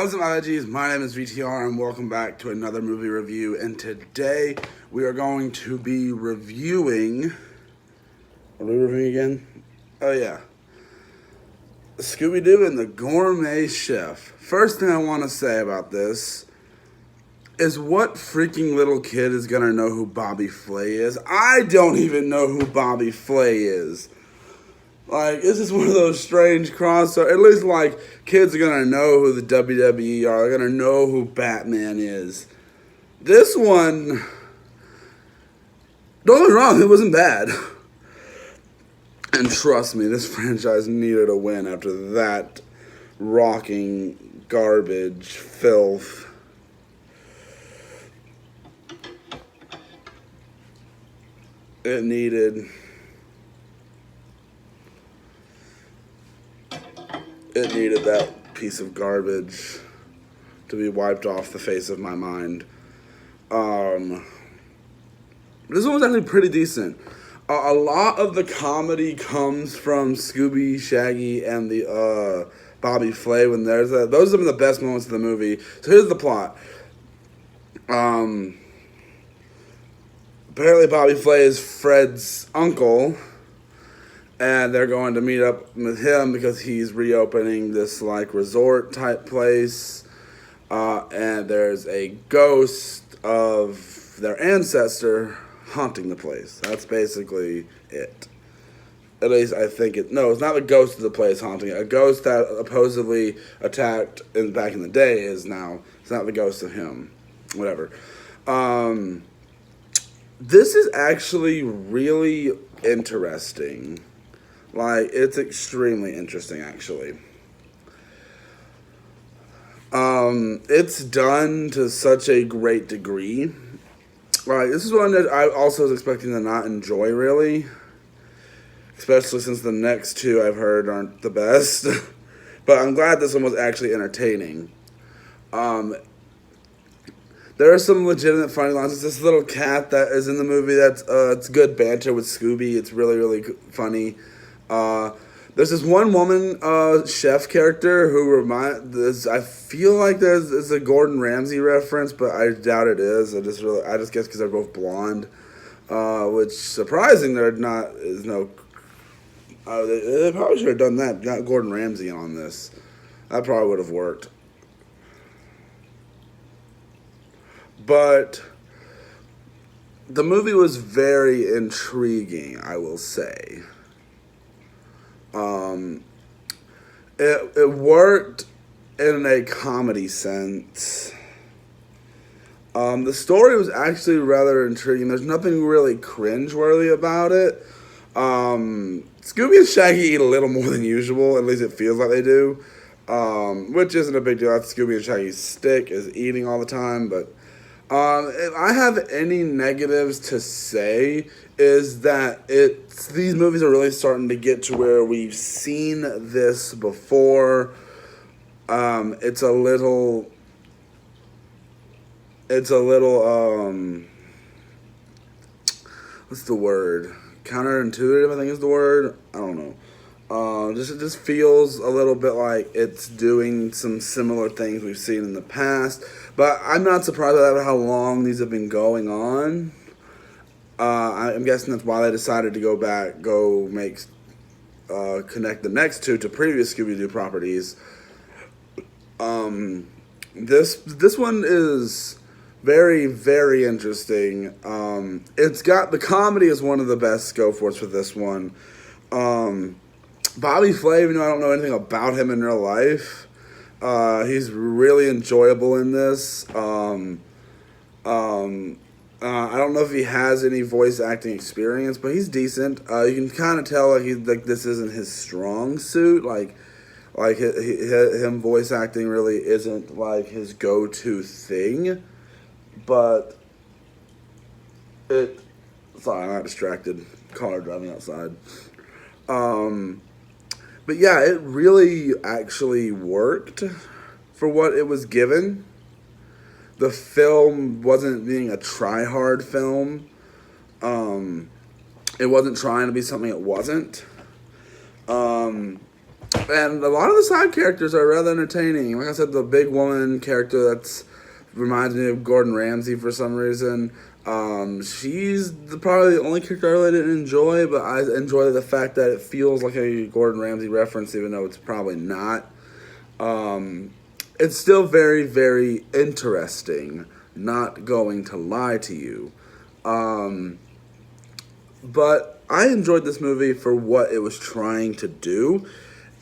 What's up, my veggies? My name is VTR and welcome back to another movie review. And today we are going to be reviewing... Are we reviewing again? Oh yeah. Scooby Doo and the Gourmet Chef. First thing I want to say about this is what freaking little kid is going to know who Bobby Flay is? I don't even know who Bobby Flay is. Like, this is one of those strange crossovers. At least, like, kids are going to know who the WWE are. They're going to know who Batman is. This one, don't get me wrong, it wasn't bad. And trust me, this franchise needed a win after that rocking garbage filth. It needed that piece of garbage to be wiped off the face of my mind. This one was actually pretty decent. A lot of the comedy comes from Scooby, Shaggy, and the Bobby Flay. When those are some of the best moments of the movie. So here's the plot. Apparently Bobby Flay is Fred's uncle, and they're going to meet up with him because he's reopening this, like, resort-type place. And there's a ghost of their ancestor haunting the place. That's basically it. At least I think it... No, it's not the ghost of the place haunting it. A ghost that supposedly attacked back in the day is now... It's not the ghost of him. Whatever. This is actually really interesting. Like, it's extremely interesting, actually. It's done to such a great degree. Like, this is one that I also was expecting to not enjoy, really. Especially since the next two I've heard aren't the best. But I'm glad this one was actually entertaining. There are some legitimate funny lines. It's this little cat that is in the movie that's it's good banter with Scooby. It's really, really funny. There's this one woman chef character who I feel like there's a Gordon Ramsay reference, but I doubt it is. I just guess because they're both blonde, which surprising there not is no. They probably should have done that. Got Gordon Ramsay on this. That probably would have worked. But the movie was very intriguing, I will say. It worked in a comedy sense. The story was actually rather intriguing. There's nothing really cringeworthy about it. Scooby and Shaggy eat a little more than usual. At least it feels like they do. Which isn't a big deal. That's Scooby and Shaggy's stick, is eating all the time. But if I have any negatives to say, is that these movies are really starting to get to where we've seen this before. It's a little what's the word? Counterintuitive, I think is the word. I don't know. It just feels a little bit like it's doing some similar things we've seen in the past. But I'm not surprised about how long these have been going on. I'm guessing that's why they decided to connect the next two to previous Scooby-Doo properties. This one is very, very interesting. The comedy is one of the best go forts for this one. Bobby Flay, even though I don't know anything about him in real life, he's really enjoyable in this. I don't know if he has any voice acting experience, but he's decent. You can kind of tell this isn't his strong suit. Like him voice acting really isn't like his go-to thing. But sorry, I got distracted. Car driving outside. But yeah, it really actually worked for what it was given. The film wasn't being a try-hard film. It wasn't trying to be something it wasn't. And a lot of the side characters are rather entertaining. Like I said, the big woman character that's reminds me of Gordon Ramsay for some reason. She's probably the only character I really didn't enjoy, but I enjoy the fact that it feels like a Gordon Ramsay reference, even though it's probably not. It's still very, very interesting, not going to lie to you. But I enjoyed this movie for what it was trying to do,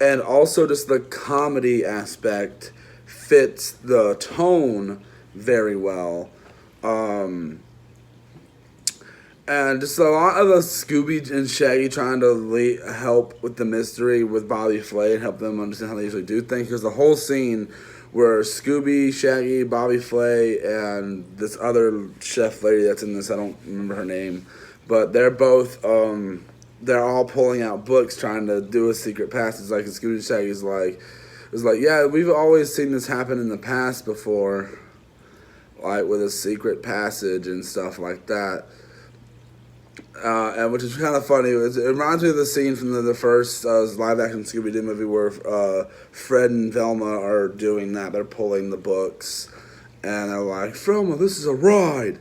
and also just the comedy aspect fits the tone very well. And just a lot of the Scooby and Shaggy trying to help with the mystery with Bobby Flay and help them understand how they usually do things. Because the whole scene where Scooby, Shaggy, Bobby Flay, and this other chef lady that's in this, I don't remember her name, but they're both, they're all pulling out books trying to do a secret passage. Like, and Scooby and Shaggy's like, yeah, we've always seen this happen in the past before, like with a secret passage and stuff like that. And which is kind of funny. It reminds me of the scene from the first live-action Scooby Doo movie where Fred and Velma are doing that. They're pulling the books, and they're like, "Velma, this is a ride."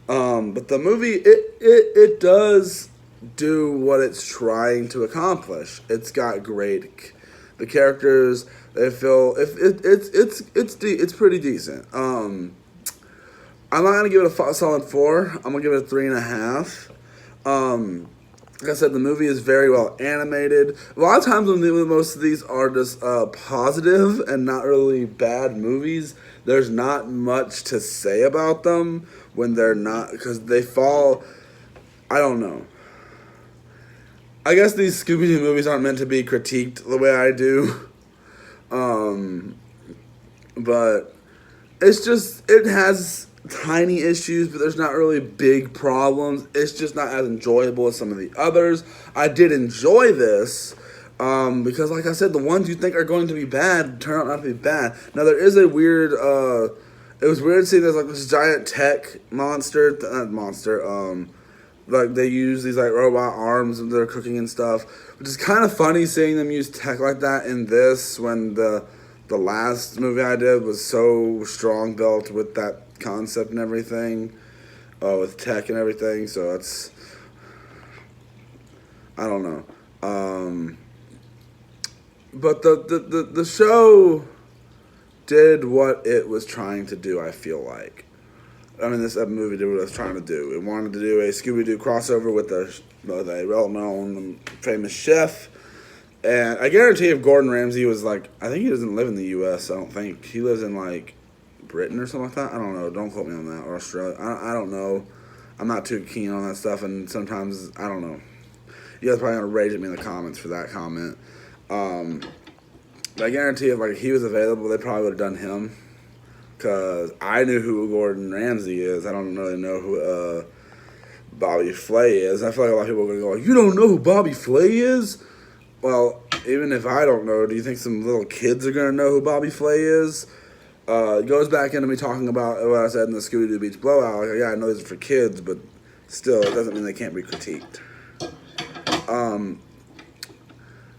But the movie, it does do what it's trying to accomplish. It's got great, the characters. They feel it's pretty decent. I'm not gonna give it a solid 4. I'm gonna give it a 3.5. Like I said, the movie is very well animated. A lot of times when most of these are just positive and not really bad movies, there's not much to say about them when they're not, because they fall, I don't know. I guess these Scooby-Doo movies aren't meant to be critiqued the way I do. But it's just, it has tiny issues, but there's not really big problems. It's just not as enjoyable as some of the others. I did enjoy this because, like I said, the ones you think are going to be bad turn out not to be bad. Now, there is a weird, it was weird seeing there's like this giant tech monster, like they use these like robot arms and they're cooking and stuff, which is kind of funny seeing them use tech like that in this when the last movie I did was so strong built with that concept and everything, with tech and everything. So it's, I don't know. But the show did what it was trying to do, I feel like. I mean, this movie did what it was trying to do. It wanted to do a Scooby-Doo crossover with a well-known, famous chef. And I guarantee if Gordon Ramsay was like, I think he doesn't live in the U.S., I don't think. He lives in, like, Britain or something like that. I don't know. Don't quote me on that. Or Australia. I don't know. I'm not too keen on that stuff, and sometimes, I don't know. You guys are probably going to rage at me in the comments for that comment. But I guarantee if, like, he was available, they probably would have done him. Because I knew who Gordon Ramsay is. I don't really know who Bobby Flay is. I feel like a lot of people are going to go, like, you don't know who Bobby Flay is? Well, even if I don't know, do you think some little kids are going to know who Bobby Flay is? It goes back into me talking about what I said in the Scooby Doo Beach Blowout. Like, yeah, I know these are for kids, but still, it doesn't mean they can't be critiqued.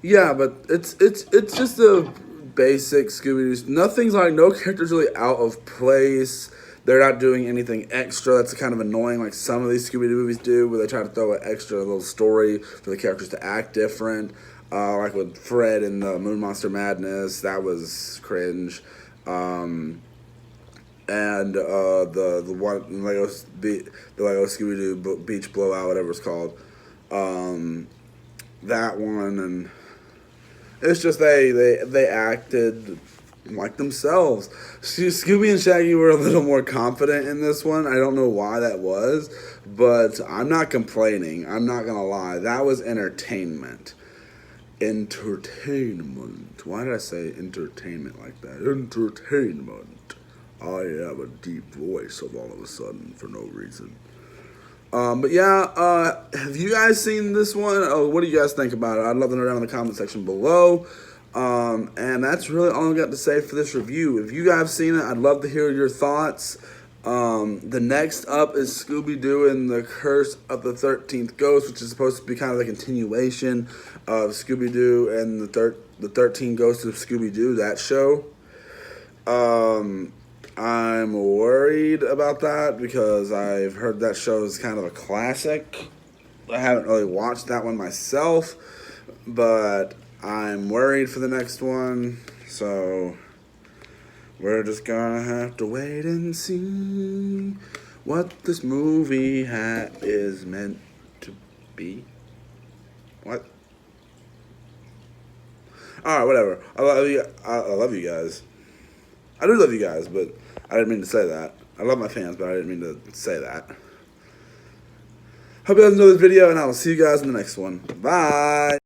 Yeah, but it's just a basic Scooby Doo. Nothing's like, no character's really out of place. They're not doing anything extra. That's kind of annoying, like some of these Scooby Doo movies do, where they try to throw an extra little story for the characters to act different. Like with Fred in the Moon Monster Madness, that was cringe. And the one Lego Scooby Doo Beach Blowout, whatever it's called, that one, and it's just they acted like themselves. Scooby and Shaggy were a little more confident in this one. I don't know why that was, but I'm not complaining. I'm not gonna lie. That was entertainment. Entertainment. Why did I say entertainment like that? Entertainment. I have a deep voice all of a sudden for no reason. But yeah, have you guys seen this one? What do you guys think about it? I'd love to know down in the comment section below. And that's really all I've got to say for this review. If you guys have seen it, I'd love to hear your thoughts. The next up is Scooby Doo and the Curse of the 13th Ghost, which is supposed to be kind of the continuation of Scooby Doo and the 13 Ghosts of Scooby Doo, that show. I'm worried about that because I've heard that show is kind of a classic. I haven't really watched that one myself, but I'm worried for the next one, so we're just gonna have to wait and see what this movie is meant to be. What? Alright, whatever. I love you guys. I do love you guys, but I didn't mean to say that. I love my fans, but I didn't mean to say that. Hope you guys enjoyed this video, and I will see you guys in the next one. Bye!